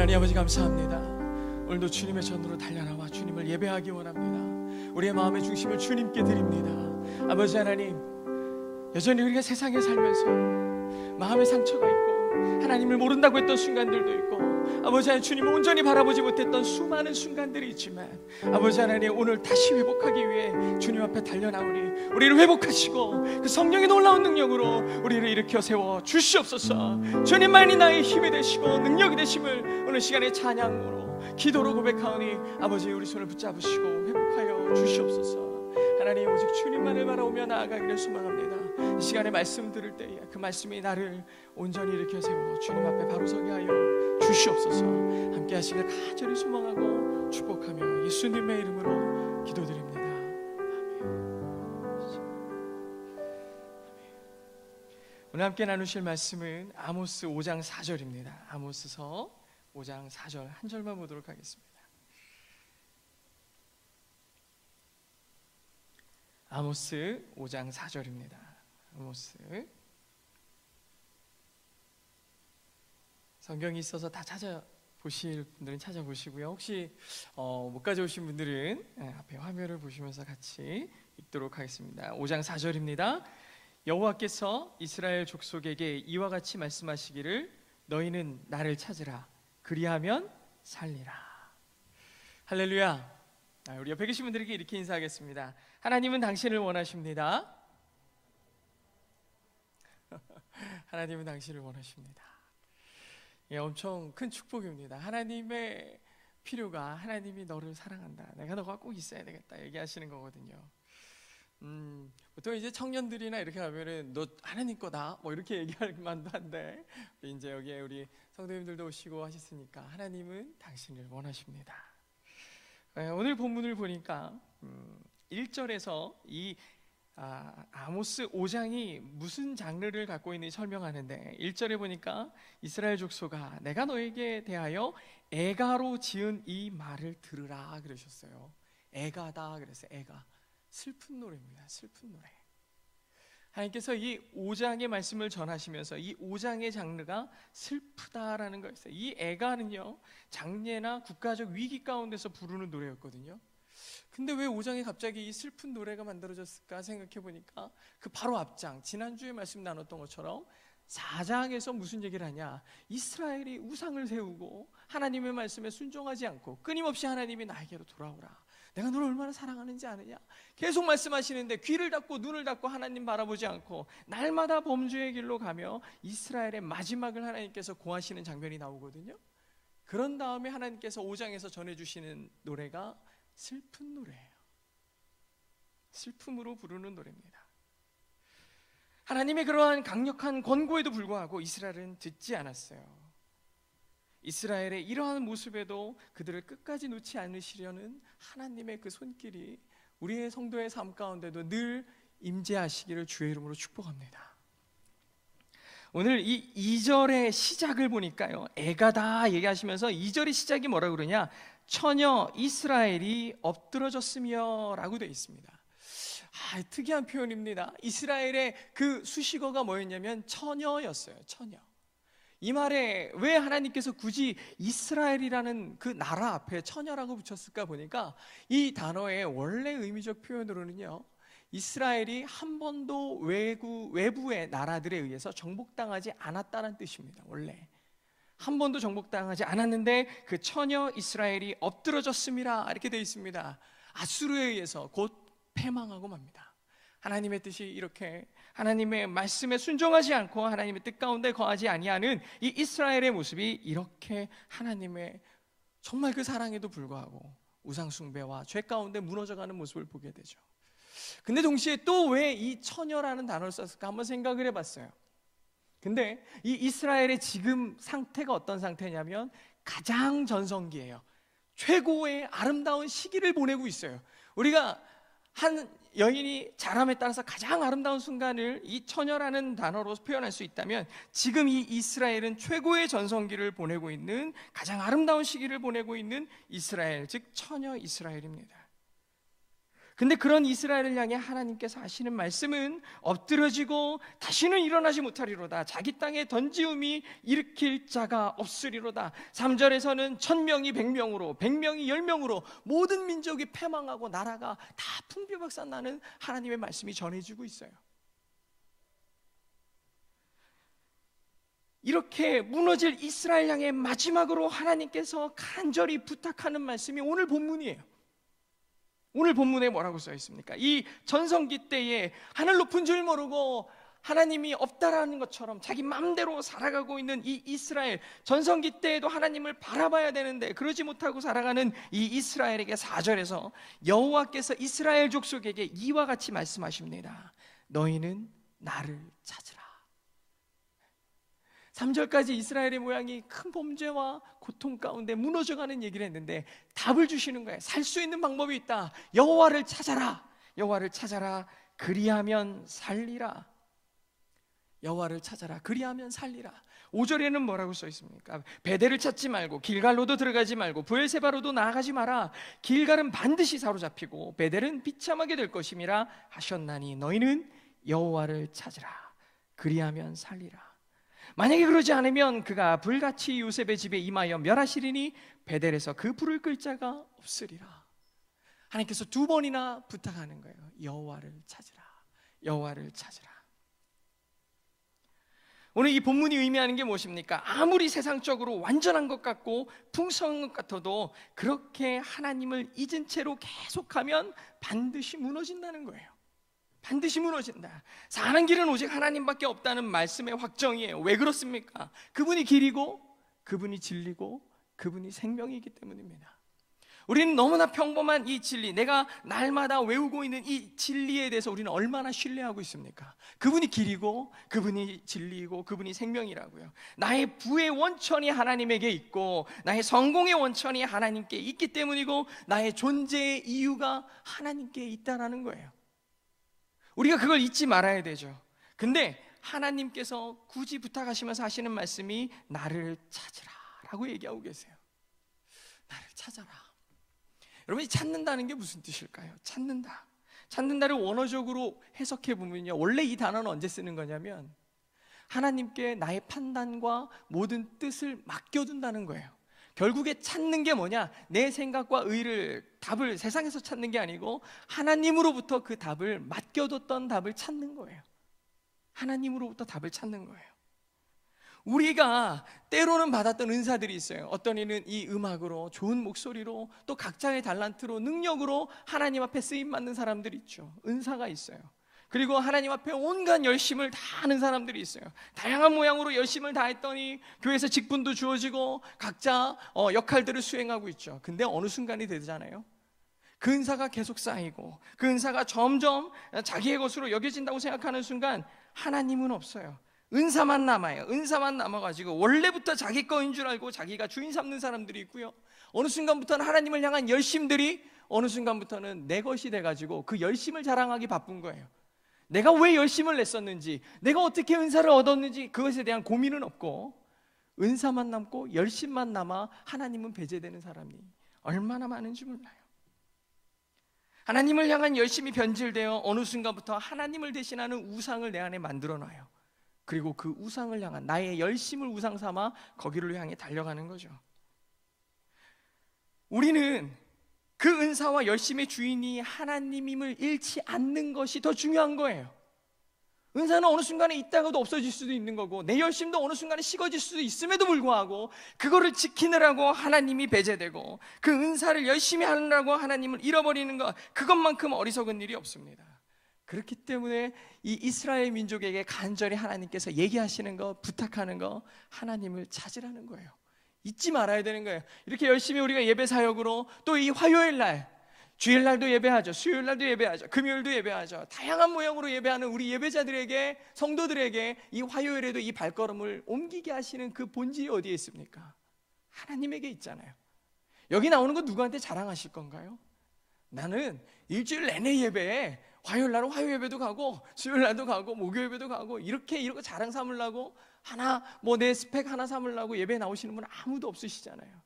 하나님 아버지 감사합니다. 오늘도 주님의 전으로 달려나와 주님을 예배하기 원합니다. 우리의 마음의 중심을 주님께 드립니다. 아버지 하나님, 여전히 우리가 세상에 살면서 마음의 상처가 있고 하나님을 모른다고 했던 순간들도 있고 아버지 하나님, 주님을 온전히 바라보지 못했던 수많은 순간들이 있지만 아버지 하나님, 오늘 다시 회복하기 위해 주님 앞에 달려나오니 우리를 회복하시고 그 성령의 놀라운 능력으로 우리를 일으켜 세워 주시옵소서. 주님만이 나의 힘이 되시고 능력이 되심을 오늘 시간에 찬양으로 기도로 고백하오니 아버지, 우리 손을 붙잡으시고 회복하여 주시옵소서. 하나님, 오직 주님만을 바라오며 나아가기를 소망합니다. 이 시간에 말씀 들을 때에 그 말씀이 나를 온전히 일으켜 세워 주님 앞에 바로 서게 하여 주시옵소서. 함께 하시길 간절히 소망하고 축복하며 예수님의 이름으로 기도드립니다. 오늘 함께 나누실 말씀은 아모스 5장 4절입니다. 아모스서 5장 4절 한 절만 보도록 하겠습니다. 아모스 5장 4절입니다. 아모스. 성경이 있어서 다 찾아보실 분들은 찾아보시고요. 혹시 못 가져오신 분들은 앞에 화면을 보시면서 같이 읽도록 하겠습니다. 5장 4절입니다. 여호와께서 이스라엘 족속에게 이와 같이 말씀하시기를 너희는 나를 찾으라. 그리하면 살리라. 할렐루야. 우리 옆에 계신 분들에게 이렇게 인사하겠습니다. 하나님은 당신을 원하십니다. 하나님은 당신을 원하십니다. 예, 엄청 큰 축복입니다. 하나님의 필요가 하나님이 너를 사랑한다. 내가 너가 꼭 있어야 되겠다 얘기하시는 거거든요. 보통 이제 청년들이나 이렇게 하면은 너 하나님 거다 뭐 이렇게 얘기할 만도 한데 이제 여기에 우리 성도님들도 오시고 하셨으니까 하나님은 당신을 원하십니다. 오늘 본문을 보니까 1절에서 이 아모스 5장이 무슨 장르를 갖고 있는지 설명하는데 1절에 보니까 이스라엘 족속아 내가 너에게 대하여 애가로 지은 이 말을 들으라 그러셨어요. 애가다 그랬어요. 애가 슬픈 노래입니다. 슬픈 노래. 하나님께서 이 5장의 말씀을 전하시면서 이 5장의 장르가 슬프다라는 거였어요. 이 애가는요, 장례나 국가적 위기 가운데서 부르는 노래였거든요. 근데 왜 5장에 갑자기 이 슬픈 노래가 만들어졌을까 생각해 보니까 그 바로 앞장, 지난주에 말씀 나눴던 것처럼 4장에서 무슨 얘기를 하냐, 이스라엘이 우상을 세우고 하나님의 말씀에 순종하지 않고 끊임없이 하나님이 나에게로 돌아오라, 내가 너를 얼마나 사랑하는지 아느냐, 계속 말씀하시는데 귀를 닫고 눈을 닫고 하나님 바라보지 않고 날마다 범죄의 길로 가며 이스라엘의 마지막을 하나님께서 고하시는 장면이 나오거든요. 그런 다음에 하나님께서 5장에서 전해주시는 노래가 슬픈 노래예요. 슬픔으로 부르는 노래입니다. 하나님의 그러한 강력한 권고에도 불구하고 이스라엘은 듣지 않았어요. 이스라엘의 이러한 모습에도 그들을 끝까지 놓지 않으시려는 하나님의 그 손길이 우리의 성도의 삶 가운데도 늘 임재하시기를 주의 이름으로 축복합니다. 오늘 이 2절의 시작을 보니까요, 애가다 얘기하시면서 2절의 시작이 뭐라 그러냐, 처녀 이스라엘이 엎드러졌으며 라고 되어 있습니다. 특이한 표현입니다. 이스라엘의 그 수식어가 뭐였냐면 처녀였어요. 처녀. 이 말에 왜 하나님께서 굳이 이스라엘이라는 그 나라 앞에 처녀라고 붙였을까 보니까 이 단어의 원래 의미적 표현으로는요, 이스라엘이 한 번도 외부의 나라들에 의해서 정복당하지 않았다는 뜻입니다. 원래 한 번도 정복당하지 않았는데 그 처녀 이스라엘이 엎드러졌음이라 이렇게 되어 있습니다. 아수르에 의해서 곧 패망하고 맙니다. 하나님의 뜻이 이렇게 하나님의 말씀에 순종하지 않고 하나님의 뜻 가운데 거하지 아니하는 이 이스라엘의 모습이 이렇게 하나님의 정말 그 사랑에도 불구하고 우상 숭배와 죄 가운데 무너져가는 모습을 보게 되죠. 근데 동시에 또 왜 이 처녀라는 단어를 썼을까 한번 생각을 해봤어요. 근데 이 이스라엘의 지금 상태가 어떤 상태냐면 가장 전성기예요. 최고의 아름다운 시기를 보내고 있어요. 우리가 한 여인이 자람에 따라서 가장 아름다운 순간을 이 처녀라는 단어로 표현할 수 있다면 지금 이 이스라엘은 최고의 전성기를 보내고 있는, 가장 아름다운 시기를 보내고 있는 이스라엘, 즉 처녀 이스라엘입니다. 근데 그런 이스라엘을 향해 하나님께서 하시는 말씀은 엎드러지고 다시는 일어나지 못하리로다. 자기 땅에 던지움이 일으킬 자가 없으리로다. 3절에서는 1000명이 100명으로 100명이 10명으로 모든 민족이 패망하고 나라가 다 풍비박산 나는 하나님의 말씀이 전해지고 있어요. 이렇게 무너질 이스라엘 향해 마지막으로 하나님께서 간절히 부탁하는 말씀이 오늘 본문이에요. 오늘 본문에 뭐라고 써 있습니까? 이 전성기 때에 하늘 높은 줄 모르고 하나님이 없다라는 것처럼 자기 마음대로 살아가고 있는 이 이스라엘, 전성기 때에도 하나님을 바라봐야 되는데 그러지 못하고 살아가는 이 이스라엘에게 4절에서 여호와께서 이스라엘 족속에게 이와 같이 말씀하십니다. 너희는 나를 찾으라. 3절까지 이스라엘의 모양이 큰 범죄와 고통 가운데 무너져가는 얘기를 했는데 답을 주시는 거예요. 살 수 있는 방법이 있다. 여호와를 찾아라. 여호와를 찾아라. 그리하면 살리라. 여호와를 찾아라. 그리하면 살리라. 5절에는 뭐라고 써 있습니까? 베델을 찾지 말고 길갈로도 들어가지 말고 브엘세바로도 나아가지 마라. 길갈은 반드시 사로잡히고 베델은 비참하게 될 것임이라 하셨나니 너희는 여호와를 찾으라. 그리하면 살리라. 만약에 그러지 않으면 그가 불같이 요셉의 집에 임하여 멸하시리니 베델에서 그 불을 끌 자가 없으리라. 하나님께서 2번이나 부탁하는 거예요. 여호와를 찾으라. 여호와를 찾으라. 오늘 이 본문이 의미하는 게 무엇입니까? 아무리 세상적으로 완전한 것 같고 풍성한 것 같아도 그렇게 하나님을 잊은 채로 계속하면 반드시 무너진다는 거예요. 반드시 무너진다. 사는 길은 오직 하나님밖에 없다는 말씀의 확정이에요. 왜 그렇습니까? 그분이 길이고 그분이 진리고 그분이 생명이기 때문입니다. 우리는 너무나 평범한 이 진리, 내가 날마다 외우고 있는 이 진리에 대해서 우리는 얼마나 신뢰하고 있습니까? 그분이 길이고 그분이 진리이고 그분이 생명이라고요. 나의 부의 원천이 하나님에게 있고 나의 성공의 원천이 하나님께 있기 때문이고 나의 존재의 이유가 하나님께 있다라는 거예요. 우리가 그걸 잊지 말아야 되죠. 근데 하나님께서 굳이 부탁하시면서 하시는 말씀이 나를 찾으라 라고 얘기하고 계세요. 나를 찾아라. 여러분이 찾는다는 게 무슨 뜻일까요? 찾는다. 찾는다를 원어적으로 해석해 보면요, 원래 이 단어는 언제 쓰는 거냐면 하나님께 나의 판단과 모든 뜻을 맡겨둔다는 거예요. 결국에 찾는 게 뭐냐? 내 생각과 의를, 답을 세상에서 찾는 게 아니고 하나님으로부터 그 답을 맡겨뒀던 답을 찾는 거예요. 하나님으로부터 답을 찾는 거예요. 우리가 때로는 받았던 은사들이 있어요. 어떤 이는 이 음악으로, 좋은 목소리로, 또 각자의 달란트로, 능력으로 하나님 앞에 쓰임받는 사람들이 있죠. 은사가 있어요. 그리고 하나님 앞에 온갖 열심을 다하는 사람들이 있어요. 다양한 모양으로 열심을 다했더니 교회에서 직분도 주어지고 각자 역할들을 수행하고 있죠. 근데 어느 순간이 되잖아요, 그 은사가 계속 쌓이고 그 은사가 점점 자기의 것으로 여겨진다고 생각하는 순간 하나님은 없어요. 은사만 남아요. 은사만 남아가지고 원래부터 자기 거인 줄 알고 자기가 주인 삼는 사람들이 있고요, 어느 순간부터는 하나님을 향한 열심들이 어느 순간부터는 내 것이 돼가지고 그 열심을 자랑하기 바쁜 거예요. 내가 왜 열심을 냈었는지, 내가 어떻게 은사를 얻었는지 그것에 대한 고민은 없고 은사만 남고 열심만 남아 하나님은 배제되는 사람이 얼마나 많은지 몰라요. 하나님을 향한 열심이 변질되어 어느 순간부터 하나님을 대신하는 우상을 내 안에 만들어놔요. 그리고 그 우상을 향한 나의 열심을 우상 삼아 거기를 향해 달려가는 거죠. 우리는 그 은사와 열심의 주인이 하나님임을 잃지 않는 것이 더 중요한 거예요. 은사는 어느 순간에 있다가도 없어질 수도 있는 거고 내 열심도 어느 순간에 식어질 수도 있음에도 불구하고 그거를 지키느라고 하나님이 배제되고 그 은사를 열심히 하느라고 하나님을 잃어버리는 것, 그것만큼 어리석은 일이 없습니다. 그렇기 때문에 이 이스라엘 민족에게 간절히 하나님께서 얘기하시는 거, 부탁하는 거, 하나님을 찾으라는 거예요. 잊지 말아야 되는 거예요. 이렇게 열심히 우리가 예배 사역으로 또 이 화요일 날, 주일 날도 예배하죠, 수요일 날도 예배하죠, 금요일도 예배하죠. 다양한 모양으로 예배하는 우리 예배자들에게, 성도들에게 이 화요일에도 이 발걸음을 옮기게 하시는 그 본질이 어디에 있습니까? 하나님에게 있잖아요. 여기 나오는 거 누구한테 자랑하실 건가요? 나는 일주일 내내 예배에 화요일 날은 화요 예배도 가고 수요일 날도 가고 목요 예배도 가고 이렇게 자랑 삼으려고 하나 내 스펙 하나 삼으려고 예배 나오시는 분은 아무도 없으시잖아요.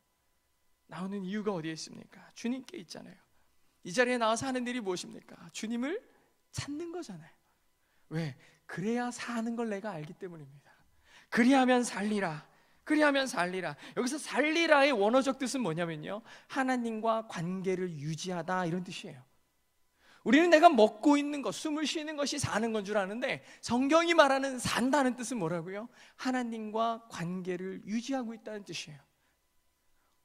나오는 이유가 어디에 있습니까? 주님께 있잖아요. 이 자리에 나와서 하는 일이 무엇입니까? 주님을 찾는 거잖아요. 왜? 그래야 사는 걸 내가 알기 때문입니다. 그리하면 살리라. 그리하면 살리라. 여기서 살리라의 원어적 뜻은 뭐냐면요, 하나님과 관계를 유지하다, 이런 뜻이에요. 우리는 내가 먹고 있는 것, 숨을 쉬는 것이 사는 건 줄 아는데, 성경이 말하는 산다는 뜻은 뭐라고요? 하나님과 관계를 유지하고 있다는 뜻이에요.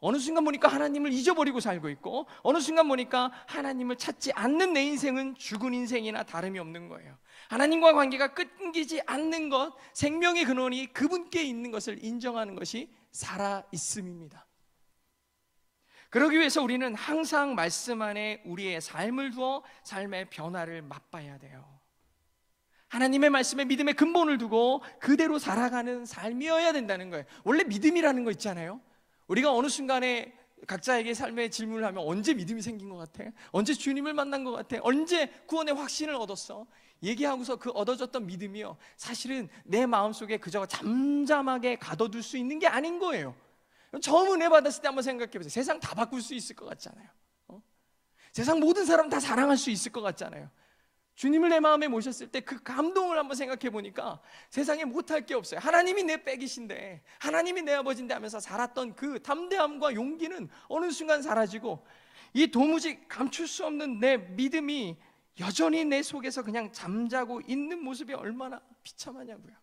어느 순간 보니까 하나님을 잊어버리고 살고 있고, 어느 순간 보니까 하나님을 찾지 않는 내 인생은 죽은 인생이나 다름이 없는 거예요. 하나님과 관계가 끊기지 않는 것, 생명의 근원이 그분께 있는 것을 인정하는 것이 살아있음입니다. 그러기 위해서 우리는 항상 말씀 안에 우리의 삶을 두어 삶의 변화를 맛봐야 돼요. 하나님의 말씀에 믿음의 근본을 두고 그대로 살아가는 삶이어야 된다는 거예요. 원래 믿음이라는 거 있잖아요. 우리가 어느 순간에 각자에게 삶의 질문을 하면, 언제 믿음이 생긴 것 같아? 언제 주님을 만난 것 같아? 언제 구원의 확신을 얻었어? 얘기하고서 그 얻어졌던 믿음이요, 사실은 내 마음속에 그저 잠잠하게 가둬둘 수 있는 게 아닌 거예요. 처음 은혜 받았을 때 한번 생각해 보세요. 세상 다 바꿀 수 있을 것 같잖아요. 세상 모든 사람 다 사랑할 수 있을 것 같잖아요. 주님을 내 마음에 모셨을 때 그 감동을 한번 생각해 보니까 세상에 못할 게 없어요. 하나님이 내 백이신데, 하나님이 내 아버지인데 하면서 살았던 그 담대함과 용기는 어느 순간 사라지고, 이 도무지 감출 수 없는 내 믿음이 여전히 내 속에서 그냥 잠자고 있는 모습이 얼마나 비참하냐고요.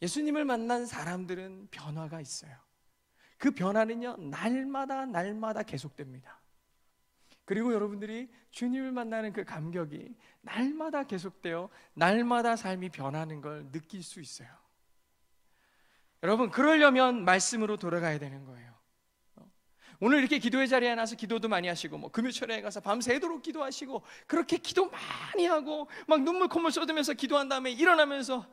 예수님을 만난 사람들은 변화가 있어요. 그 변화는요, 날마다 계속됩니다. 그리고 여러분들이 주님을 만나는 그 감격이 날마다 계속되어 날마다 삶이 변하는 걸 느낄 수 있어요. 여러분, 그러려면 말씀으로 돌아가야 되는 거예요. 오늘 이렇게 기도의 자리에 나서 기도도 많이 하시고, 금요철에 가서 밤새도록 기도하시고, 그렇게 기도 많이 하고 막 눈물 콧물 쏟으면서 기도한 다음에 일어나면서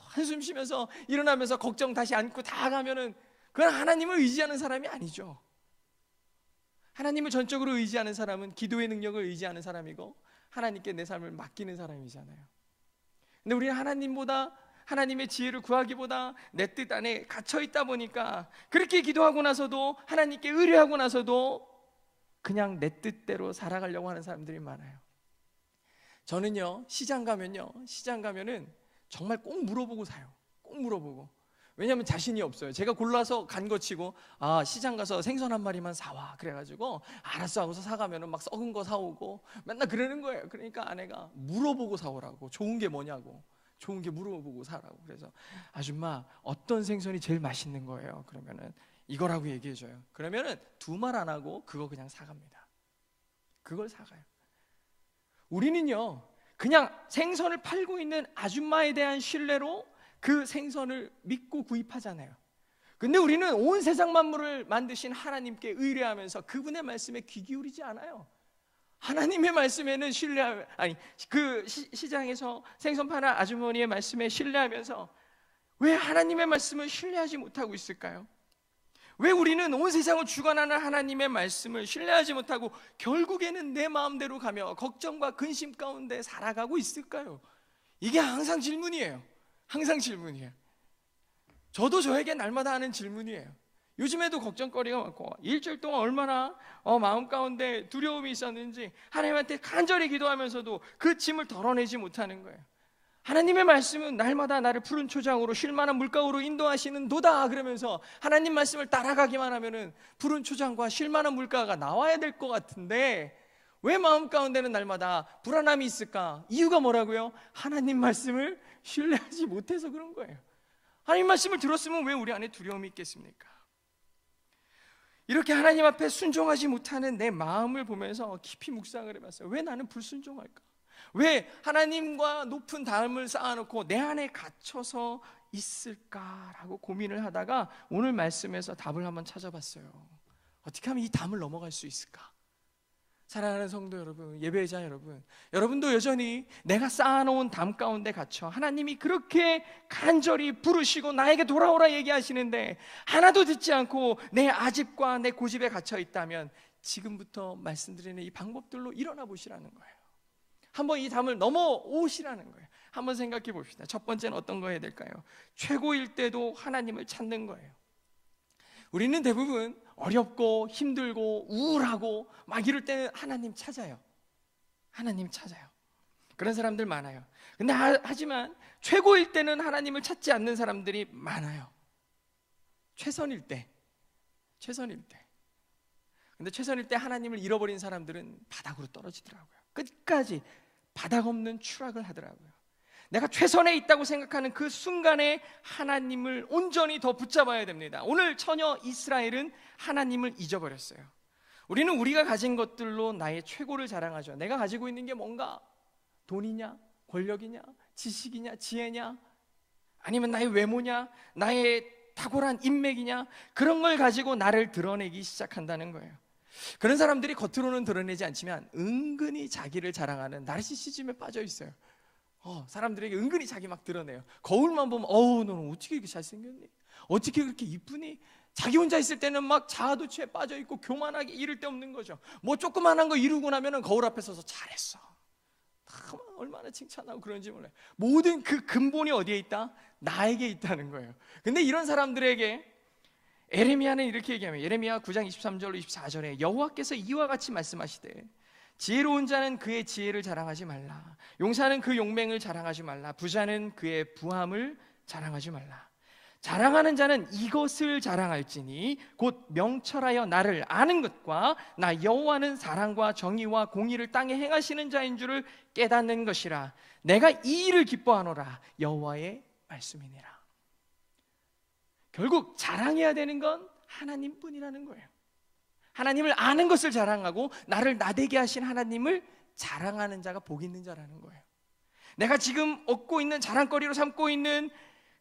한숨 쉬면서 일어나면서 걱정 다시 안고 다 가면은, 그건 하나님을 의지하는 사람이 아니죠. 하나님을 전적으로 의지하는 사람은 기도의 능력을 의지하는 사람이고, 하나님께 내 삶을 맡기는 사람이잖아요. 근데 우리는 하나님보다, 하나님의 지혜를 구하기보다 내 뜻 안에 갇혀 있다 보니까, 그렇게 기도하고 나서도, 하나님께 의뢰하고 나서도 그냥 내 뜻대로 살아가려고 하는 사람들이 많아요. 저는요, 시장 가면은 정말 꼭 물어보고 사요. 꼭 물어보고. 왜냐하면 자신이 없어요. 제가 골라서 간 거 치고, 시장 가서 생선 한 마리만 사와, 그래가지고 알았어 하고서 사가면은 막 썩은 거 사오고 맨날 그러는 거예요. 그러니까 아내가 물어보고 사오라고, 좋은 게 뭐냐고, 좋은 게 물어보고 사라고. 그래서 아줌마, 어떤 생선이 제일 맛있는 거예요? 그러면은 이거라고 얘기해줘요. 그러면은 두 말 안 하고 그거 그냥 사갑니다. 그걸 사가요. 우리는요, 그냥 생선을 팔고 있는 아줌마에 대한 신뢰로 그 생선을 믿고 구입하잖아요. 근데 우리는 온 세상 만물을 만드신 하나님께 의뢰하면서 그분의 말씀에 귀 기울이지 않아요. 하나님의 말씀에는 그 시장에서 생선 파는 아주머니의 말씀에 신뢰하면서 왜 하나님의 말씀을 신뢰하지 못하고 있을까요? 왜 우리는 온 세상을 주관하는 하나님의 말씀을 신뢰하지 못하고 결국에는 내 마음대로 가며 걱정과 근심 가운데 살아가고 있을까요? 이게 항상 질문이에요. 항상 질문이에요. 저도 저에게 날마다 하는 질문이에요. 요즘에도 걱정거리가 많고, 일주일 동안 얼마나 마음 가운데 두려움이 있었는지 하나님한테 간절히 기도하면서도 그 짐을 덜어내지 못하는 거예요. 하나님의 말씀은 날마다 나를 푸른 초장으로 쉴만한 물가로 인도하시는 도다, 그러면서 하나님 말씀을 따라가기만 하면은 푸른 초장과 쉴만한 물가가 나와야 될 것 같은데, 왜 마음 가운데는 날마다 불안함이 있을까? 이유가 뭐라고요? 하나님 말씀을 신뢰하지 못해서 그런 거예요. 하나님 말씀을 들었으면 왜 우리 안에 두려움이 있겠습니까? 이렇게 하나님 앞에 순종하지 못하는 내 마음을 보면서 깊이 묵상을 해봤어요. 왜 나는 불순종할까? 왜 하나님과 높은 담을 쌓아놓고 내 안에 갇혀서 있을까라고 고민을 하다가 오늘 말씀에서 답을 한번 찾아봤어요. 어떻게 하면 이 담을 넘어갈 수 있을까? 사랑하는 성도 여러분, 예배자 여러분, 여러분도 여전히 내가 쌓아놓은 담 가운데 갇혀 하나님이 그렇게 간절히 부르시고 나에게 돌아오라 얘기하시는데 하나도 듣지 않고 내 아집과 내 고집에 갇혀 있다면 지금부터 말씀드리는 이 방법들로 일어나 보시라는 거예요. 한번 이 담을 넘어오시라는 거예요. 한번 생각해 봅시다. 첫 번째는 어떤 거 해야 될까요? 최고일 때도 하나님을 찾는 거예요. 우리는 대부분 어렵고 힘들고 우울하고 막 이럴 때는 하나님 찾아요. 하나님 찾아요. 그런 사람들 많아요. 근데 하지만 최고일 때는 하나님을 찾지 않는 사람들이 많아요. 최선일 때. 근데 최선일 때 하나님을 잃어버린 사람들은 바닥으로 떨어지더라고요. 끝까지 바닥 없는 추락을 하더라고요. 내가 최선에 있다고 생각하는 그 순간에 하나님을 온전히 더 붙잡아야 됩니다. 오늘 처녀 이스라엘은 하나님을 잊어버렸어요. 우리는 우리가 가진 것들로 나의 최고를 자랑하죠. 내가 가지고 있는 게 뭔가? 돈이냐? 권력이냐? 지식이냐? 지혜냐? 아니면 나의 외모냐? 나의 탁월한 인맥이냐? 그런 걸 가지고 나를 드러내기 시작한다는 거예요. 그런 사람들이 겉으로는 드러내지 않지만 은근히 자기를 자랑하는 나르시시즘에 빠져 있어요. 사람들에게 은근히 자기 막 드러내요. 거울만 보면 너는 어떻게 이렇게 잘생겼니? 어떻게 그렇게 이쁘니? 자기 혼자 있을 때는 막 자아도취에 빠져 있고 교만하게 이를 데 없는 거죠. 뭐 조그만한 거 이루고 나면은 거울 앞에 서서 잘했어. 얼마나 칭찬하고 그런지 몰라요. 모든 그 근본이 어디에 있다? 나에게 있다는 거예요. 근데 이런 사람들에게 예레미야는 이렇게 얘기하면, 예레미야 9장 23절로 24절에 여호와께서 이와 같이 말씀하시되 지혜로운 자는 그의 지혜를 자랑하지 말라. 용사는 그 용맹을 자랑하지 말라. 부자는 그의 부함을 자랑하지 말라. 자랑하는 자는 이것을 자랑할지니 곧 명철하여 나를 아는 것과 나 여호와는 사랑과 정의와 공의를 땅에 행하시는 자인 줄을 깨닫는 것이라. 내가 이 일을 기뻐하노라. 여호와의 말씀이니라. 결국 자랑해야 되는 건 하나님뿐이라는 거예요. 하나님을 아는 것을 자랑하고 나를 나되게 하신 하나님을 자랑하는 자가 복 있는 자라는 거예요. 내가 지금 얻고 있는 자랑거리로 삼고 있는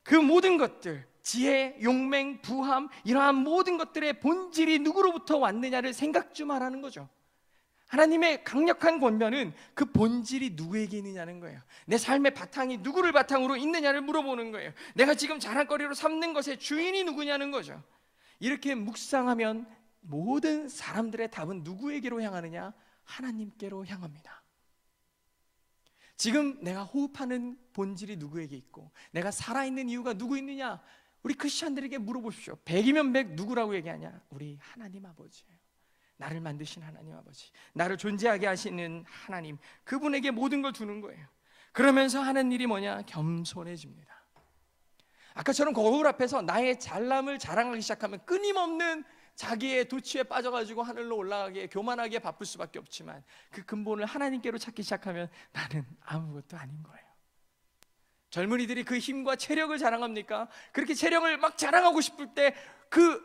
그 모든 것들, 지혜, 용맹, 부함, 이러한 모든 것들의 본질이 누구로부터 왔느냐를 생각 좀 하라는 거죠. 하나님의 강력한 권면은 그 본질이 누구에게 있느냐는 거예요. 내 삶의 바탕이 누구를 바탕으로 있느냐를 물어보는 거예요. 내가 지금 자랑거리로 삼는 것의 주인이 누구냐는 거죠. 이렇게 묵상하면 모든 사람들의 답은 누구에게로 향하느냐? 하나님께로 향합니다. 지금 내가 호흡하는 본질이 누구에게 있고 내가 살아있는 이유가 누구 있느냐? 우리 크리스찬들에게 물어보십시오. 100이면 100 누구라고 얘기하냐? 우리 하나님 아버지예요. 나를 만드신 하나님 아버지, 나를 존재하게 하시는 하나님, 그분에게 모든 걸 두는 거예요. 그러면서 하는 일이 뭐냐? 겸손해집니다. 아까처럼 거울 앞에서 나의 잘남을 자랑하기 시작하면 끊임없는 자기의 도취에 빠져가지고 하늘로 올라가게 교만하게 바쁠 수밖에 없지만 그 근본을 하나님께로 찾기 시작하면 나는 아무것도 아닌 거예요. 젊은이들이 그 힘과 체력을 자랑합니까? 그렇게 체력을 막 자랑하고 싶을 때 그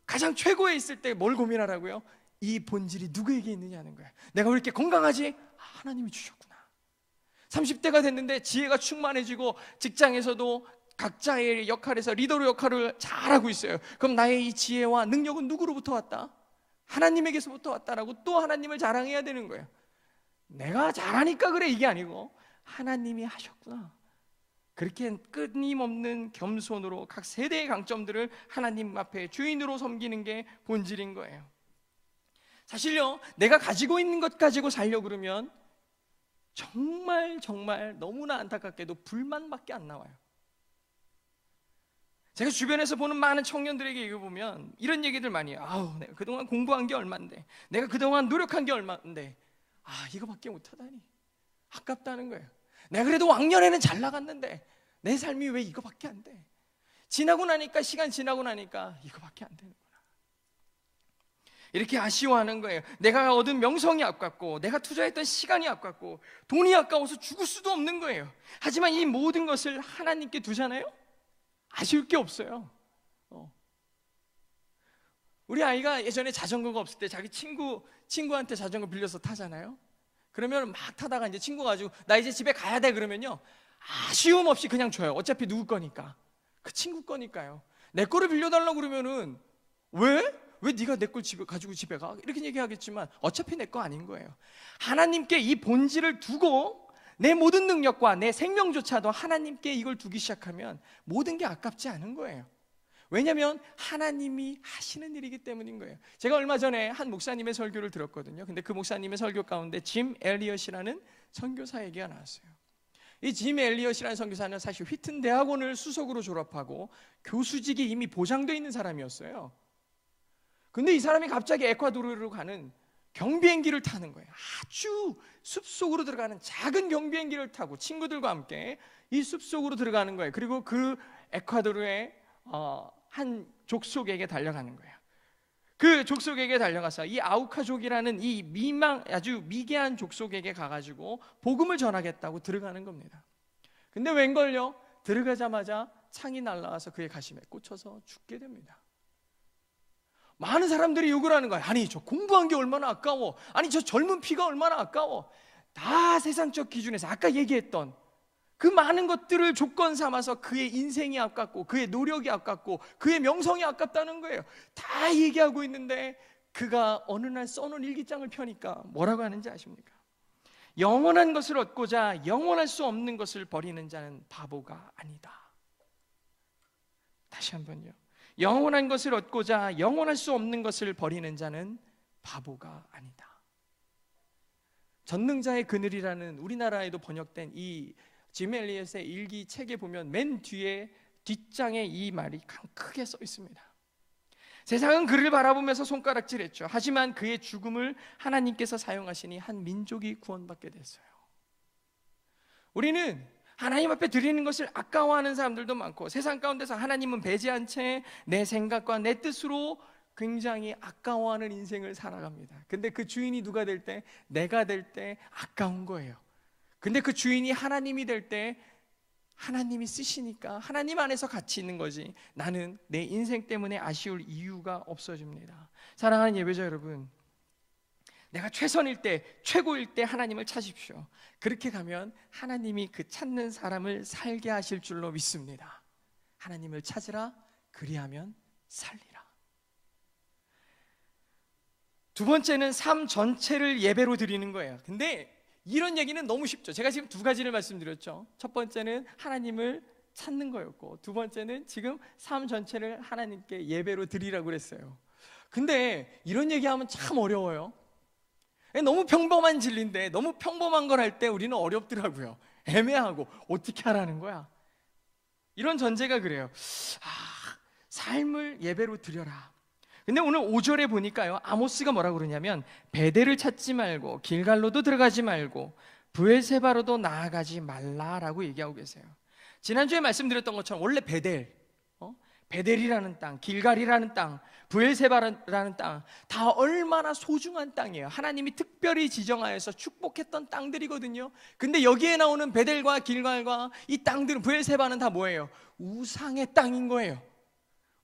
가장 최고에 있을 때 뭘 고민하라고요? 이 본질이 누구에게 있느냐는 거예요. 내가 왜 이렇게 건강하지? 하나님이 주셨구나. 30대가 됐는데 지혜가 충만해지고 직장에서도 각자의 역할에서 리더로 역할을 잘하고 있어요. 그럼 나의 이 지혜와 능력은 누구로부터 왔다? 하나님에게서부터 왔다라고 또 하나님을 자랑해야 되는 거예요. 내가 잘하니까 그래 이게 아니고 하나님이 하셨구나. 그렇게 끊임없는 겸손으로 각 세대의 강점들을 하나님 앞에 주인으로 섬기는 게 본질인 거예요. 사실요, 내가 가지고 있는 것 가지고 살려고 그러면 정말 너무나 안타깝게도 불만밖에 안 나와요. 제가 주변에서 보는 많은 청년들에게 읽어보면 이런 얘기들 많이 해요. 내가 그동안 공부한 게 얼만데, 내가 그동안 노력한 게 얼만데, 이거밖에 못하다니 아깝다는 거예요. 내가 그래도 왕년에는 잘 나갔는데 내 삶이 왜 이거밖에 안 돼? 시간 지나고 나니까 이거밖에 안 되는구나. 이렇게 아쉬워하는 거예요. 내가 얻은 명성이 아깝고 내가 투자했던 시간이 아깝고 돈이 아까워서 죽을 수도 없는 거예요. 하지만 이 모든 것을 하나님께 두잖아요? 아쉬울 게 없어요. 우리 아이가 예전에 자전거가 없을 때 자기 친구한테 자전거 빌려서 타잖아요. 그러면 막 타다가 이제 친구가 가지고 나 이제 집에 가야 돼 그러면요, 아쉬움 없이 그냥 줘요. 어차피 누구 거니까. 그 친구 거니까요. 내 거를 빌려달라고 그러면은 왜 네가 내 걸 가지고 집에 가? 이렇게 얘기하겠지만 어차피 내 거 아닌 거예요. 하나님께 이 본질을 두고 내 모든 능력과 내 생명조차도 하나님께 이걸 두기 시작하면 모든 게 아깝지 않은 거예요. 왜냐하면 하나님이 하시는 일이기 때문인 거예요. 제가 얼마 전에 한 목사님의 설교를 들었거든요. 근데 그 목사님의 설교 가운데 짐 엘리엇이라는 선교사 얘기가 나왔어요. 이 짐 엘리엇이라는 선교사는 사실 휘튼 대학원을 수석으로 졸업하고 교수직이 이미 보장되어 있는 사람이었어요. 근데 이 사람이 갑자기 에콰도르로 가는 경비행기를 타는 거예요. 아주 숲속으로 들어가는 작은 경비행기를 타고 친구들과 함께 이 숲속으로 들어가는 거예요. 그리고 그 에콰도르의 한 족속에게 달려가는 거예요. 그 족속에게 달려가서 이 아우카족이라는 이 아주 미개한 족속에게 가가지고 복음을 전하겠다고 들어가는 겁니다. 근데 웬걸요? 들어가자마자 창이 날라와서 그의 가슴에 꽂혀서 죽게 됩니다. 많은 사람들이 욕을 하는 거예요. 아니, 저 공부한 게 얼마나 아까워. 아니, 저 젊은 피가 얼마나 아까워. 다 세상적 기준에서 아까 얘기했던 그 많은 것들을 조건 삼아서 그의 인생이 아깝고 그의 노력이 아깝고 그의 명성이 아깝다는 거예요. 다 얘기하고 있는데 그가 어느 날 써놓은 일기장을 펴니까 뭐라고 하는지 아십니까? 영원한 것을 얻고자 영원할 수 없는 것을 버리는 자는 바보가 아니다. 다시 한번요. 영원한 것을 얻고자 영원할 수 없는 것을 버리는 자는 바보가 아니다. 전능자의 그늘이라는 우리나라에도 번역된 이 짐 엘리엇의 일기 책에 보면 맨 뒤에 뒷장에 이 말이 크게 써 있습니다. 세상은 그를 바라보면서 손가락질했죠. 하지만 그의 죽음을 하나님께서 사용하시니 한 민족이 구원받게 됐어요. 우리는 하나님 앞에 드리는 것을 아까워하는 사람들도 많고 세상 가운데서 하나님은 배제한 채 내 생각과 내 뜻으로 굉장히 아까워하는 인생을 살아갑니다. 근데 그 주인이 누가 될 때? 내가 될 때 아까운 거예요. 근데 그 주인이 하나님이 될 때 하나님이 쓰시니까 하나님 안에서 같이 있는 거지 나는 내 인생 때문에 아쉬울 이유가 없어집니다. 사랑하는 예배자 여러분, 내가 최선일 때 최고일 때 하나님을 찾으십시오. 그렇게 가면 하나님이 그 찾는 사람을 살게 하실 줄로 믿습니다. 하나님을 찾으라, 그리하면 살리라. 두 번째는 삶 전체를 예배로 드리는 거예요. 근데 이런 얘기는 너무 쉽죠. 제가 지금 두 가지를 말씀드렸죠. 첫 번째는 하나님을 찾는 거였고 두 번째는 지금 삶 전체를 하나님께 예배로 드리라고 그랬어요. 근데 이런 얘기하면 참 어려워요. 너무 평범한 진리인데 너무 평범한 걸 할 때 우리는 어렵더라고요. 애매하고 어떻게 하라는 거야? 이런 전제가 그래요. 삶을 예배로 드려라. 근데 오늘 5절에 보니까요, 아모스가 뭐라고 그러냐면 베델을 찾지 말고 길갈로도 들어가지 말고 브엘세바로도 나아가지 말라라고 얘기하고 계세요. 지난주에 말씀드렸던 것처럼 원래 베델이라는 땅, 길갈이라는 땅, 브엘세바라는 땅 다 얼마나 소중한 땅이에요. 하나님이 특별히 지정하여서 축복했던 땅들이거든요. 근데 여기에 나오는 베델과 길갈과 이 땅들은, 브엘세바는 다 뭐예요? 우상의 땅인 거예요.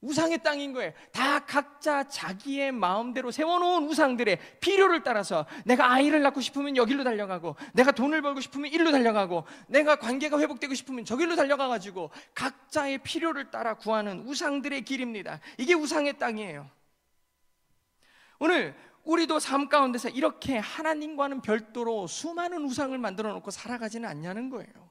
우상의 땅인 거예요. 다 각자 자기의 마음대로 세워놓은 우상들의 필요를 따라서 내가 아이를 낳고 싶으면 여기로 달려가고 내가 돈을 벌고 싶으면 이리로 달려가고 내가 관계가 회복되고 싶으면 저길로 달려가가지고 각자의 필요를 따라 구하는 우상들의 길입니다. 이게 우상의 땅이에요. 오늘 우리도 삶 가운데서 이렇게 하나님과는 별도로 수많은 우상을 만들어 놓고 살아가지는 않냐는 거예요.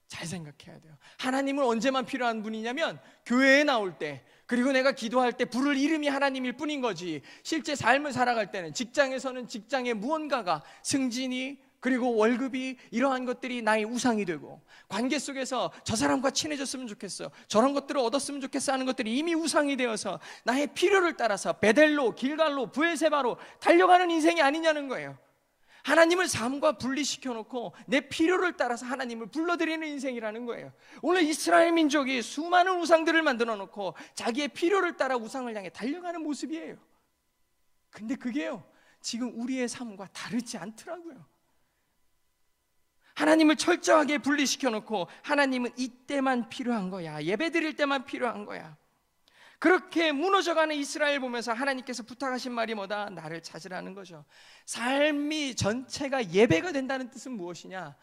잘 생각해야 돼요. 하나님은 언제만 필요한 분이냐면 교회에 나올 때, 그리고 내가 기도할 때 부를 이름이 하나님일 뿐인 거지, 실제 삶을 살아갈 때는 직장에서는 직장의 무언가가 승진이 그리고 월급이 이러한 것들이 나의 우상이 되고, 관계 속에서 저 사람과 친해졌으면 좋겠어, 저런 것들을 얻었으면 좋겠어 하는 것들이 이미 우상이 되어서 나의 필요를 따라서 베델로 길갈로 브엘세바로 달려가는 인생이 아니냐는 거예요. 하나님을 삶과 분리시켜 놓고 내 필요를 따라서 하나님을 불러드리는 인생이라는 거예요. 오늘 이스라엘 민족이 수많은 우상들을 만들어 놓고 자기의 필요를 따라 우상을 향해 달려가는 모습이에요. 근데 그게요, 지금 우리의 삶과 다르지 않더라고요. 하나님을 철저하게 분리시켜 놓고 하나님은 이때만 필요한 거야, 예배 드릴 때만 필요한 거야. 그렇게 무너져가는 이스라엘 보면서 하나님께서 부탁하신 말이 뭐다? 나를 찾으라는 거죠. 삶이 전체가 예배가 된다는 뜻은 무엇이냐?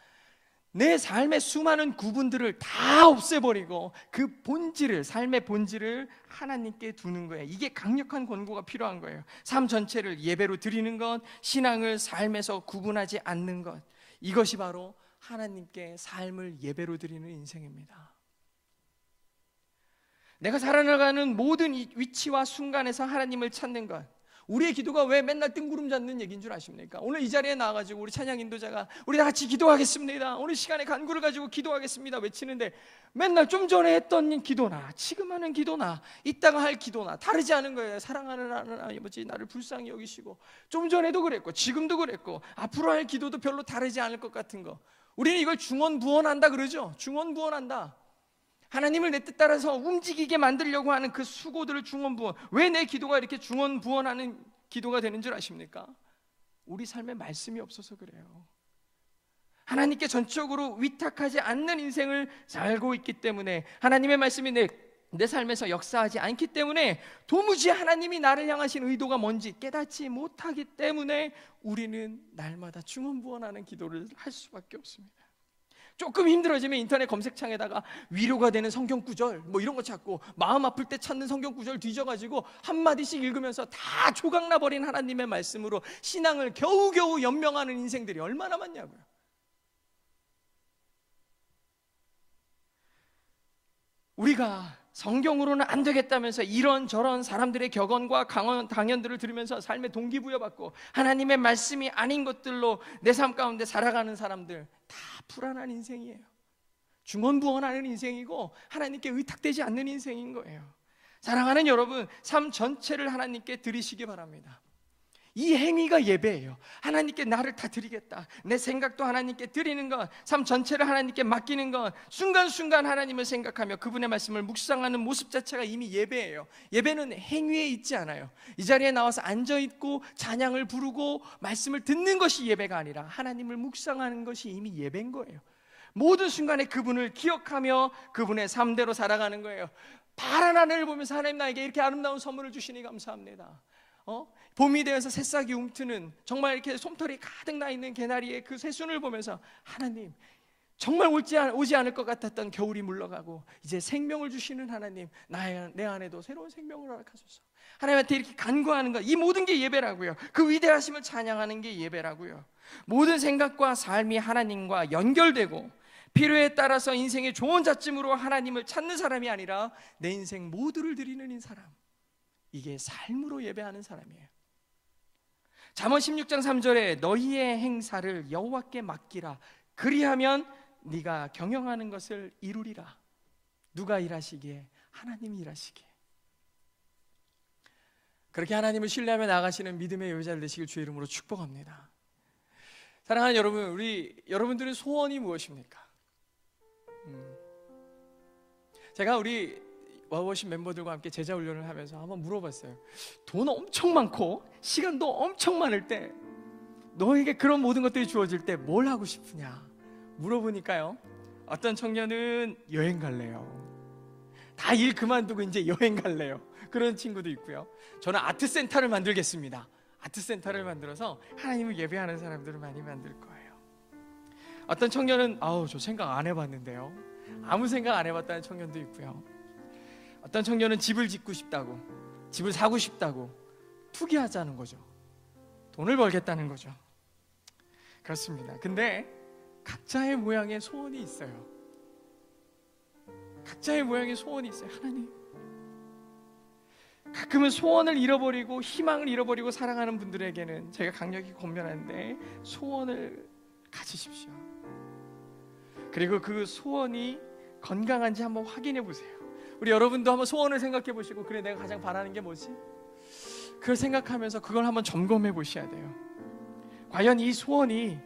내 삶의 수많은 구분들을 다 없애버리고 그 본질을, 삶의 본질을 하나님께 두는 거예요. 이게 강력한 권고가 필요한 거예요. 삶 전체를 예배로 드리는 것, 신앙을 삶에서 구분하지 않는 것, 이것이 바로 하나님께 삶을 예배로 드리는 인생입니다. 내가 살아나가는 모든 위치와 순간에서 하나님을 찾는 것, 우리의 기도가 왜 맨날 뜬구름 잡는 얘기인 줄 아십니까? 오늘 이 자리에 나와가지고 우리 찬양 인도자가 우리 다 같이 기도하겠습니다, 오늘 시간에 간구를 가지고 기도하겠습니다 외치는데 맨날 좀 전에 했던 기도나 지금 하는 기도나 이따가 할 기도나 다르지 않은 거예요. 사랑하는 하나님 아버지, 나를 불쌍히 여기시고, 좀 전에도 그랬고 지금도 그랬고 앞으로 할 기도도 별로 다르지 않을 것 같은 거, 우리는 이걸 중언부언한다 그러죠. 중언부언한다. 하나님을 내 뜻 따라서 움직이게 만들려고 하는 그 수고들을 중언부언. 왜 내 기도가 이렇게 중언부언하는 기도가 되는 줄 아십니까? 우리 삶에 말씀이 없어서 그래요. 하나님께 전적으로 위탁하지 않는 인생을 살고 있기 때문에, 하나님의 말씀이 내 삶에서 역사하지 않기 때문에, 도무지 하나님이 나를 향하신 의도가 뭔지 깨닫지 못하기 때문에 우리는 날마다 중언부언하는 기도를 할 수밖에 없습니다. 조금 힘들어지면 인터넷 검색창에다가 위로가 되는 성경 구절 뭐 이런 거 찾고, 마음 아플 때 찾는 성경 구절 뒤져가지고 한마디씩 읽으면서 다 조각나버린 하나님의 말씀으로 신앙을 겨우겨우 연명하는 인생들이 얼마나 많냐고요. 우리가 성경으로는 안 되겠다면서 이런저런 사람들의 격언과 강연들을 들으면서 삶에 동기부여받고 하나님의 말씀이 아닌 것들로 내 삶 가운데 살아가는 사람들, 다 불안한 인생이에요. 중언부언하는 인생이고 하나님께 의탁되지 않는 인생인 거예요. 사랑하는 여러분, 삶 전체를 하나님께 드리시기 바랍니다. 이 행위가 예배예요. 하나님께 나를 다 드리겠다, 내 생각도 하나님께 드리는 것, 삶 전체를 하나님께 맡기는 것, 순간순간 하나님을 생각하며 그분의 말씀을 묵상하는 모습 자체가 이미 예배예요. 예배는 행위에 있지 않아요. 이 자리에 나와서 앉아있고 찬양을 부르고 말씀을 듣는 것이 예배가 아니라 하나님을 묵상하는 것이 이미 예배인 거예요. 모든 순간에 그분을 기억하며 그분의 삶대로 살아가는 거예요. 파란 하늘을 보면서 하나님, 나에게 이렇게 아름다운 선물을 주시니 감사합니다. 봄이 되어서 새싹이 움트는, 정말 이렇게 솜털이 가득 나 있는 개나리의 그 새순을 보면서 하나님, 정말 오지 않을 것 같았던 겨울이 물러가고 이제 생명을 주시는 하나님, 내 안에도 새로운 생명을 허락하소서. 하나님한테 이렇게 간구하는 것, 이 모든 게 예배라고요. 그 위대하심을 찬양하는 게 예배라고요. 모든 생각과 삶이 하나님과 연결되고 필요에 따라서 인생의 좋은 잣짐으로 하나님을 찾는 사람이 아니라 내 인생 모두를 드리는 사람, 이게 삶으로 예배하는 사람이에요. 잠언 16장 3절에 너희의 행사를 여호와께 맡기라, 그리하면 네가 경영하는 것을 이루리라. 누가 일하시기에? 하나님이 일하시기에. 그렇게 하나님을 신뢰하며 나아가시는 믿음의 여자들 되시길 주의 이름으로 축복합니다. 사랑하는 여러분, 여러분들의 소원이 무엇입니까? 제가 우리 와우워십 멤버들과 함께 제자 훈련을 하면서 한번 물어봤어요. 돈 엄청 많고 시간도 엄청 많을 때, 너에게 그런 모든 것들이 주어질 때 뭘 하고 싶으냐 물어보니까요, 어떤 청년은 여행 갈래요. 다 일 그만두고 이제 여행 갈래요. 그런 친구도 있고요. 저는 아트센터를 만들겠습니다. 아트센터를 만들어서 하나님을 예배하는 사람들을 많이 만들 거예요. 어떤 청년은 저 생각 안 해봤는데요, 아무 생각 안 해봤다는 청년도 있고요. 어떤 청년은 집을 짓고 싶다고, 집을 사고 싶다고 투기하자는 거죠. 돈을 벌겠다는 거죠. 그렇습니다. 근데 각자의 모양의 소원이 있어요. 각자의 모양의 소원이 있어요. 하나님, 가끔은 소원을 잃어버리고 희망을 잃어버리고 살아가는 분들에게는 제가 강력히 권면하는데, 소원을 가지십시오. 그리고 그 소원이 건강한지 한번 확인해 보세요. 우리 여러분도 한번 소원을 생각해 보시고, 그래 내가 가장 바라는 게 뭐지? 그걸 생각하면서 그걸 한번 점검해 보셔야 돼요. 과연 이 소원이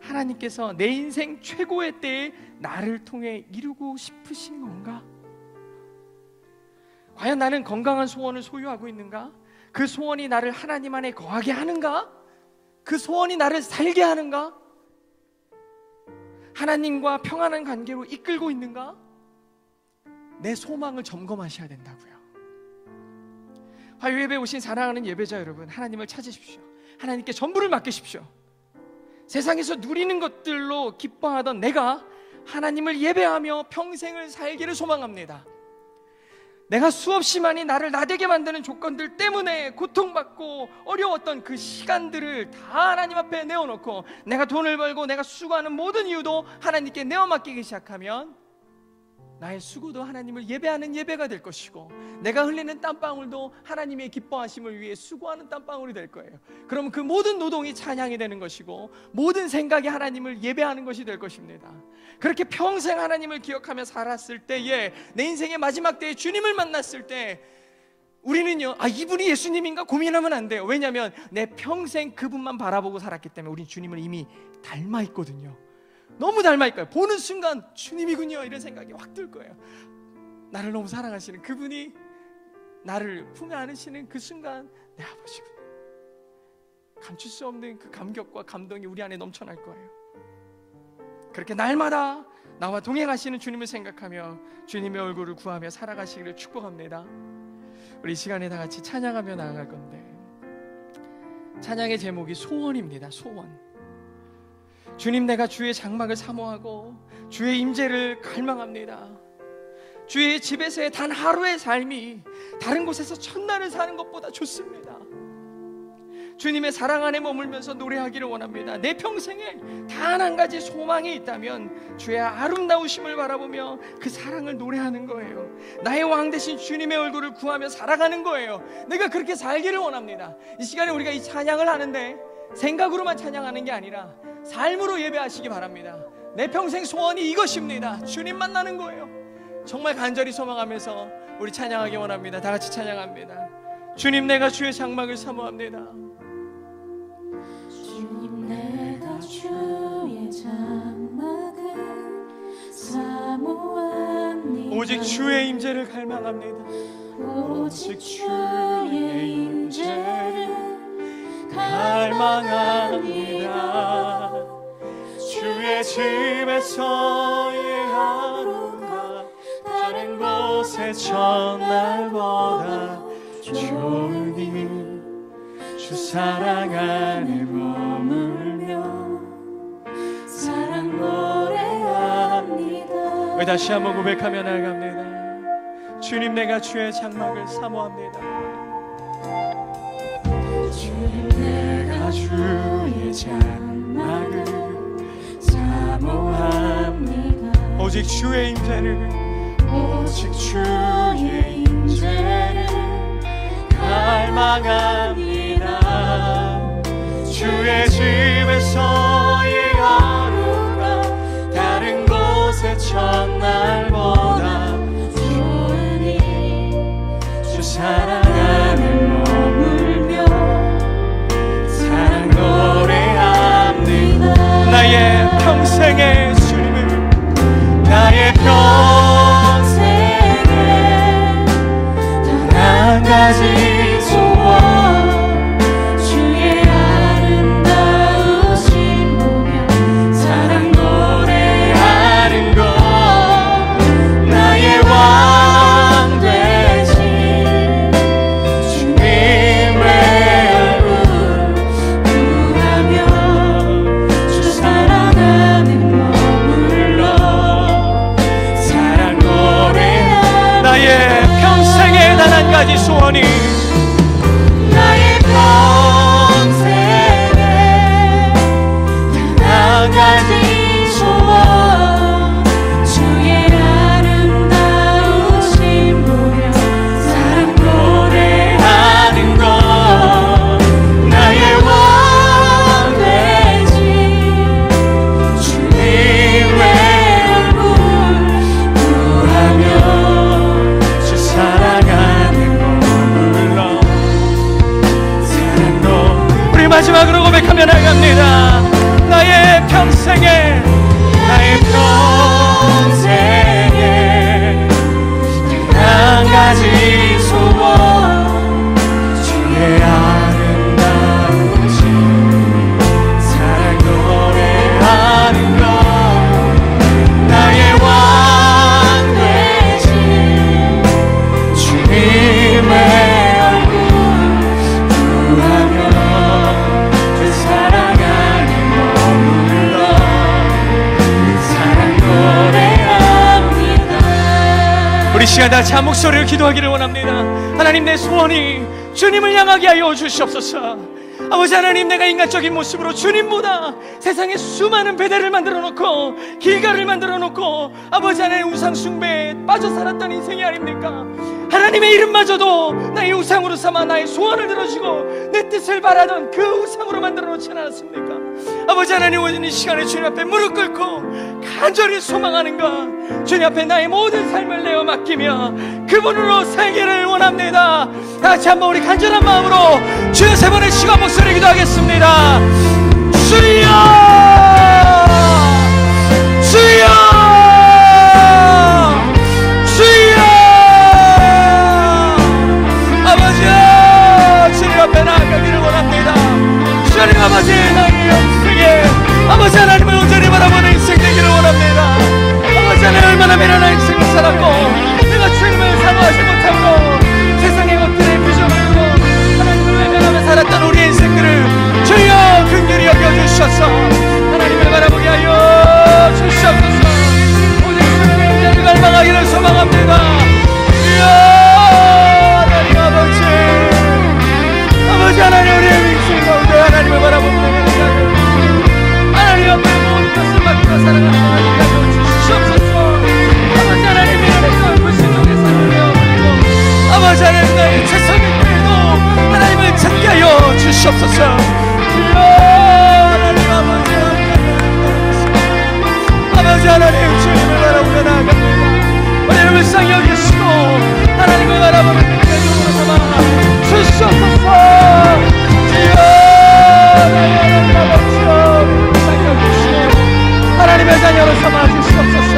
하나님께서 내 인생 최고의 때에 나를 통해 이루고 싶으신 건가? 과연 나는 건강한 소원을 소유하고 있는가? 그 소원이 나를 하나님 안에 거하게 하는가? 그 소원이 나를 살게 하는가? 하나님과 평안한 관계로 이끌고 있는가? 내 소망을 점검하셔야 된다고요. 화요예배 오신 사랑하는 예배자 여러분, 하나님을 찾으십시오. 하나님께 전부를 맡기십시오. 세상에서 누리는 것들로 기뻐하던 내가 하나님을 예배하며 평생을 살기를 소망합니다. 내가 수없이 많이 나를 나대게 만드는 조건들 때문에 고통받고 어려웠던 그 시간들을 다 하나님 앞에 내어놓고, 내가 돈을 벌고 내가 수고하는 모든 이유도 하나님께 내어 맡기기 시작하면 나의 수고도 하나님을 예배하는 예배가 될 것이고, 내가 흘리는 땀방울도 하나님의 기뻐하심을 위해 수고하는 땀방울이 될 거예요. 그럼 그 모든 노동이 찬양이 되는 것이고, 모든 생각이 하나님을 예배하는 것이 될 것입니다. 그렇게 평생 하나님을 기억하며 살았을 때에, 내 인생의 마지막 때에 주님을 만났을 때 우리는요, 이분이 예수님인가 고민하면 안 돼요. 왜냐하면 내 평생 그분만 바라보고 살았기 때문에 우린 주님을 이미 닮아 있거든요. 너무 닮아 있고요. 보는 순간 주님이군요, 이런 생각이 확 들 거예요. 나를 너무 사랑하시는 그분이 나를 품에 안으시는 그 순간, 내 아버지군요. 감출 수 없는 그 감격과 감동이 우리 안에 넘쳐날 거예요. 그렇게 날마다 나와 동행하시는 주님을 생각하며 주님의 얼굴을 구하며 살아가시기를 축복합니다. 우리 이 시간에 다 같이 찬양하며 나아갈 건데, 찬양의 제목이 소원입니다. 소원. 주님, 내가 주의 장막을 사모하고 주의 임재를 갈망합니다. 주의 집에서의 단 하루의 삶이 다른 곳에서 천날을 사는 것보다 좋습니다. 주님의 사랑 안에 머물면서 노래하기를 원합니다. 내 평생에 단 한 가지 소망이 있다면 주의 아름다우심을 바라보며 그 사랑을 노래하는 거예요. 나의 왕 되신 주님의 얼굴을 구하며 살아가는 거예요. 내가 그렇게 살기를 원합니다. 이 시간에 우리가 이 찬양을 하는데 생각으로만 찬양하는 게 아니라 삶으로 예배하시기 바랍니다. 내 평생 소원이 이것입니다. 주님 만나는 거예요. 정말 간절히 소망하면서 우리 찬양하기 원합니다. 다 같이 찬양합니다. 주님, 내가 주의 장막을 사모합니다. 주님, 내가 주의 장막을 사모합니다. 오직 주의 임재를 갈망합니다. 오직 주의 임재를 갈망합니다. 주의 집에서의 하루가 다른 곳의 첫날보다 좋으니 주 사랑 안에 머물며 사랑 노래합니다. 우리 다시 한번 고백하며 나아갑니다. 주님, 내가 주의 장막을 사모합니다. 주님, 내가 주의 장막을 사모합니다. 오직 주의 임재를, 오직 주의 임재를 갈망합니다. 주의 집에서의 하루가 다른 곳의 첫날보다 좋으니 주 사랑 안에 머물며 사랑 노래합니다. 나의 평생의 주님을, 나의 평생에 단 한 가지 소원, 주의 아름다우심 보며 사랑 노래하는 것, 나의 왕 되신 주님의 얼굴 구하며 주 사랑 안에 머물러 사랑 노래하. 나의 평생에 단 한 가지 소원이, 나의 평생에 단 한 가지 소원, 주의 아름다우심 보며 사랑 노래하는 것, 나의 왕 되신 주님의 얼굴 구하며 주 사랑 안에 머물러 사랑 노. 우리 마지막으로 고백하며 나갑니다. 나의 평생에, 나의 평생에 한 가지 소원, 주의 아름다우신 사랑 노래하는 것, 나의 왕 되신 주님의 얼굴 구하며 주 사랑 안에 머물러 사랑 노래합니다. 우리 시간 다 같이 한 목소리로 기도하기를 원합니다. 하나님, 내 소원이 주님을 향하게 하여 주시옵소서. 아버지 하나님, 내가 인간적인 모습으로 주님보다 세상에 수많은 베델을 만들어 놓고 길가를 만들어 놓고 아버지 하나님 우상 숭배에 빠져 살았던 인생이 아닙니까? 하나님의 이름마저도 나의 우상으로 삼아 나의 소원을 들어주고 내 뜻을 바라던 그 우상으로 만들어 놓지 않았습니까? 아버지 하나님, 오늘 이 시간에 주님 앞에 무릎 꿇고 간절히 소망하는 것, 주님 앞에 나의 모든 삶을 내어 맡기며 그분으로 살기를 원합니다. 다같이 한번 우리 간절한 마음으로 주여 세 번의 시간 목소리 기도하겠습니다. 주여, 주여, 주여. 아버지여, 주님 앞에 나아가기를 원합니다. 주님 아버지, 나의 영생에 아버지 하나님을 온전히 바라보는 인생 되기를 원합니다. 아버지 하나님, 얼마나 미련한 인생을 살았고 내가 주님을 사모하지 못함으로 세상의 것들에 부정하고 하나님을 외면하며 살았던 우리의 인생들을 주여 긍휼히 여겨주셔서 하나님을 바라보게 하여 주시옵소서. 오직 주님의 은혜를 갈망하기를 소망합니다. 주여, 하나님 아버지, 아버지 하나님, 우리의 인생 가운데 하나님을 바라보는 하나님 앞에 모든 것을 맡기고 살아가는 하나님께 하여 주시옵소서. 아버지 하나님, 미련했던 불순종의 삶을 내어버리고 아버지 하나님, 나의 최선을 다해도 하나님을 찾게 하여 주시옵소서. 주여, 하나님 아버지, 아버지 하나님, 주님을 바라보며 나아갑니다. 우리를 불쌍히 여기시고 하나님을 바라보는 대중으로 삼아 주시옵소서. 주여, 하나님 아버지, 불쌍히 여기시고 하나님의 자녀로 삼아 주시옵소서.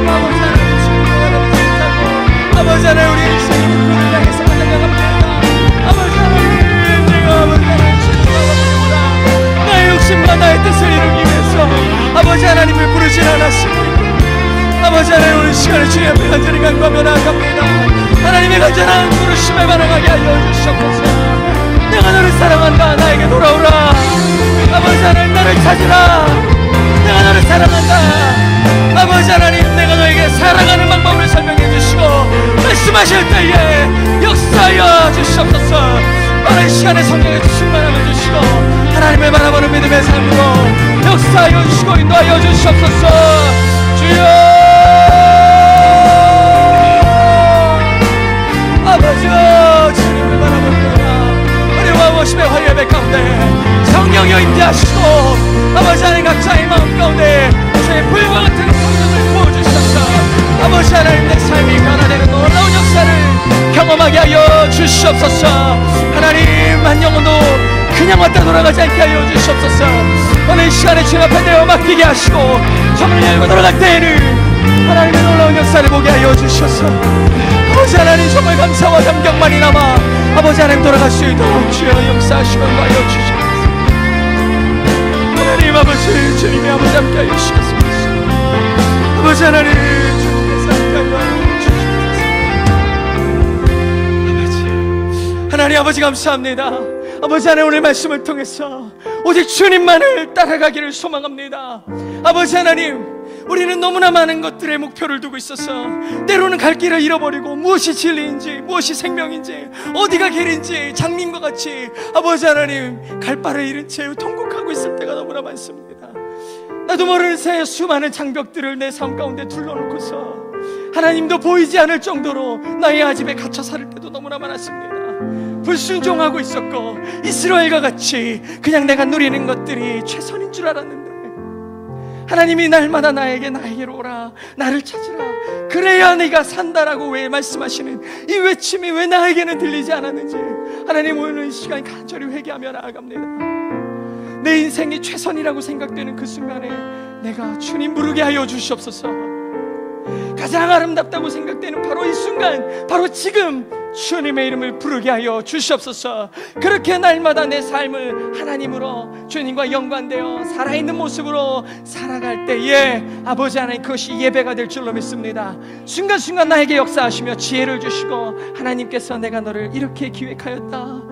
아버지 하나님, 주님을 바라보고 아버지 하나님, 우리 인생이 그를 향해서 달려갑니다. 아버지 하나님, 내가 아버지 하나님 주님을 나의 욕심과 나의 뜻을 이루기 위해서 아버지 하나님을 부르진 않았습니다. 아버지 하나님, 오늘 시간에 주님 앞에 간절히 간구하며 나아갑니다. 하나님의 간절한 부르심에 반응하게 하여 주시옵소서. 내가 너를 사랑한다, 나에게 돌아오라. 아버지 하나님, 나를 찾으라. 내가 너를 사랑한다. 아버지 하나님, 내가 너에게 사랑하는 방법을 설명해 주시고 말씀하실 때에 역사하여 주시옵소서. 빠른 시간에 성령의 충만함을 주시고 하나님을 바라보는 믿음의 삶으로 역사하여 주시고 인도하여 주시옵소서. 주여, 아버지여, 주님을 바라봅니다. 우리와 모심의 화려함의 가운데 성령여 임재하시고 아버지 하나님, 각자의 마음 가운데 주의 불과 같은 성령을 부어주셔서 아버지 하나님, 내 삶이 변화되는 놀라운 역사를 경험하게 하여 주시옵소서. 하나님, 한 영혼도 그냥 왔다 돌아가지 않게 하여 주시옵소서. 오늘 이 시간에 주님 앞에 내어 맡기게 하시고 정을 열고 돌아갈 때에는 하나님의 놀라운 역사를 보게 하여 주셔서 아버지 하나님, 정말 감사와 감격만이 남아 아버지 하나님 돌아갈 수 있도록 주여 역사하시고 하여 주시옵소서. 하나님 아버지, 주님의 아버지 함께 하여 주시옵소서. 아버지 하나님, 주님께서 함께 하여 주시옵소서. 하나님 아버지, 감사합니다. 아버지 하나님, 오늘 말씀을 통해서 오직 주님만을 따라가기를 소망합니다. 아버지 하나님, 우리는 너무나 많은 것들의 목표를 두고 있어서 때로는 갈 길을 잃어버리고 무엇이 진리인지 무엇이 생명인지 어디가 길인지 장님과 같이 아버지 하나님, 갈 바를 잃은 채 통곡하고 있을 때가 너무나 많습니다. 나도 모르는 새에 수많은 장벽들을 내 삶 가운데 둘러놓고서 하나님도 보이지 않을 정도로 나의 아집에 갇혀 살 때도 너무나 많았습니다. 불순종하고 있었고 이스라엘과 같이 그냥 내가 누리는 것들이 최선인 줄 알았는데 하나님이 날마다 나에게로 오라, 나를 찾으라, 그래야 네가 산다라고 왜 말씀하시는 이 외침이 왜 나에게는 들리지 않았는지 하나님, 오늘 이 시간 간절히 회개하며 나아갑니다. 내 인생이 최선이라고 생각되는 그 순간에 내가 주님 부르게 하여 주시옵소서. 가장 아름답다고 생각되는 바로 이 순간, 바로 지금 주님의 이름을 부르게 하여 주시옵소서. 그렇게 날마다 내 삶을 하나님으로 주님과 연관되어 살아있는 모습으로 살아갈 때에 아버지 하나님, 그것이 예배가 될 줄로 믿습니다. 순간순간 나에게 역사하시며 지혜를 주시고 하나님께서 내가 너를 이렇게 기획하였다,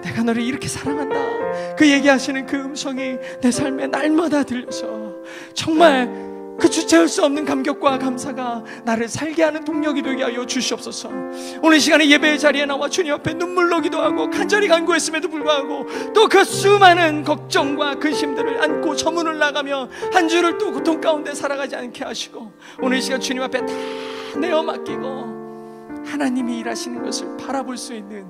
내가 너를 이렇게 사랑한다, 그 얘기하시는 그 음성이 내 삶에 날마다 들려서 정말 그 주체할 수 없는 감격과 감사가 나를 살게 하는 동력이 되게 하여 주시옵소서. 오늘 이 시간에 예배의 자리에 나와 주님 앞에 눈물로 기도하고 간절히 간구했음에도 불구하고 또 그 수많은 걱정과 근심들을 안고 저문을 나가며 한 주를 또 고통 가운데 살아가지 않게 하시고 오늘 이 시간 주님 앞에 다 내어 맡기고 하나님이 일하시는 것을 바라볼 수 있는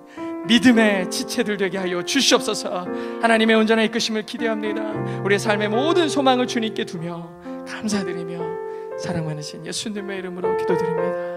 믿음의 지체들 되게 하여 주시옵소서. 하나님의 온전한 이끄심을 기대합니다. 우리의 삶의 모든 소망을 주님께 두며 감사드리며 사랑 많으신 예수님의 이름으로 기도드립니다.